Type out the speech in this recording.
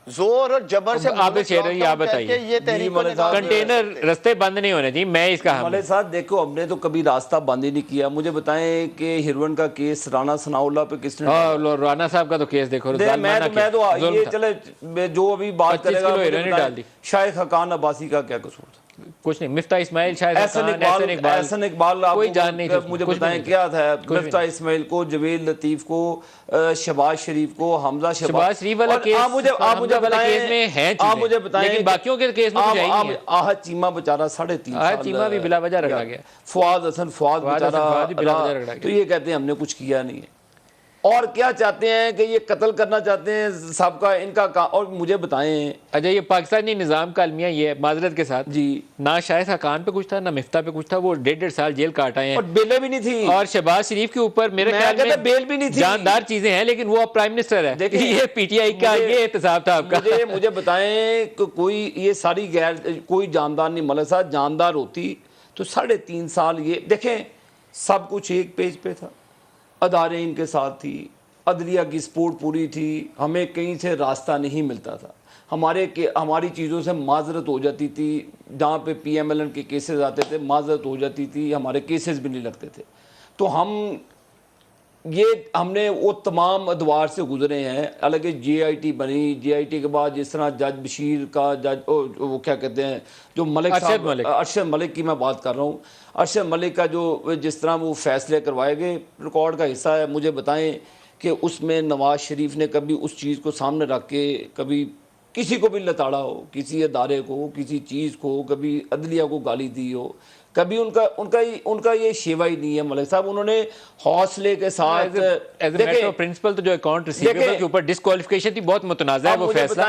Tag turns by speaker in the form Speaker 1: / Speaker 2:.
Speaker 1: زور اور جبر سے
Speaker 2: آپ بتائیے
Speaker 1: یہ تحریک
Speaker 2: کنٹینر رستے بند نہیں ہونے چاہیے، میں اس کا
Speaker 3: ملک صاحب دیکھو ہم نے تو کبھی راستہ بند ہی نہیں کیا. مجھے بتائیں کہ ہیروئن کا کیس رانا ثناء اللہ پہ کس نے
Speaker 2: رانا صاحب کا تو کیس دیکھو،
Speaker 3: میں تو یہ چلے جو ابھی بات کرے گا شاہ خاقان عباسی کا کیا قصور تھا؟
Speaker 2: کچھ نہیں. مفتاح اسماعیل، شاہد
Speaker 3: احسن اقبال آپ
Speaker 2: کوئی جان نہیں تھی،
Speaker 3: مجھے بتائیں کیا تھا؟ مفتاح اسماعیل کو، جویل لطیف کو، شہباز شریف کو، حمزہ
Speaker 2: شہباز شریف والا کیس میں ہے
Speaker 3: آپ مجھے بتائیں
Speaker 2: لیکن باقیوں کے کیس میں کچھ ہے ہی نہیں ہے.
Speaker 3: آہد چیمہ بیچارہ 3.5 سال،
Speaker 2: آہد چیمہ بھی بلا وجہ رگڑا گیا.
Speaker 3: فواد حسن بیچارہ
Speaker 2: بلا وجہ رگڑا گیا.
Speaker 3: تو یہ کہتے ہیں ہم نے کچھ کیا نہیں ہے. اور کیا چاہتے ہیں کہ یہ قتل کرنا چاہتے ہیں سب کا ان کا. اور مجھے بتائیں
Speaker 2: اچھا یہ پاکستانی نظام کا المیہ یہ ہے معذرت کے ساتھ
Speaker 3: جی،
Speaker 2: نہ شاہد خاقان پہ کچھ تھا نہ مفتاح پہ کچھ تھا، وہ 1.5 سال جیل کاٹ آئے ہیں
Speaker 3: اور بیلیں بھی نہیں تھی.
Speaker 2: اور شہباز شریف کے اوپر میرے خیال میں
Speaker 3: بیل بھی نہیں تھی.
Speaker 2: جاندار چیزیں ہیں لیکن وہ اب پرائم منسٹر ہے. یہ پی ٹی آئی کا یہ احتساب تھا آپ کا.
Speaker 3: مجھے بتائیں کہ کوئی یہ ساری کوئی جاندار نہیں. ملک صاحب جاندار ہوتی تو 3.5 سال یہ دیکھیں سب کچھ ایک پیج پہ تھا. ادارے ان کے ساتھ تھی، عدلیہ کی سپورٹ پوری تھی، ہمیں کہیں سے راستہ نہیں ملتا تھا. ہماری چیزوں سے معذرت ہو جاتی تھی، جہاں پہ پی ایم ایل این کے کیسز آتے تھے معذرت ہو جاتی تھی، ہمارے کیسز بھی نہیں لگتے تھے. تو ہم نے وہ تمام ادوار سے گزرے ہیں. الگ جے آئی ٹی بنی، جے آئی ٹی کے بعد جس طرح جج بشیر کا وہ کیا کہتے ہیں جو ملک صاحب ارشد ملک کی میں بات کر رہا ہوں، ارشد ملک کا جو جس طرح وہ فیصلے کروائے گئے ریکارڈ کا حصہ ہے. مجھے بتائیں کہ اس میں نواز شریف نے کبھی اس چیز کو سامنے رکھ کے کبھی کسی کو بھی لتاڑا ہو، کسی ادارے کو، کسی چیز کو، کبھی عدلیہ کو گالی دی ہو، کبھی ان کا یہ شیوا ہی نہیں ہے. ملک صاحب انہوں نے حوصلے کے ساتھ
Speaker 2: پرنسپل تو جو اکاؤنٹ ریسیویبل کے اوپر ڈسکوالیفیکیشن تھی بہت متنازع ہے وہ فیصلہ.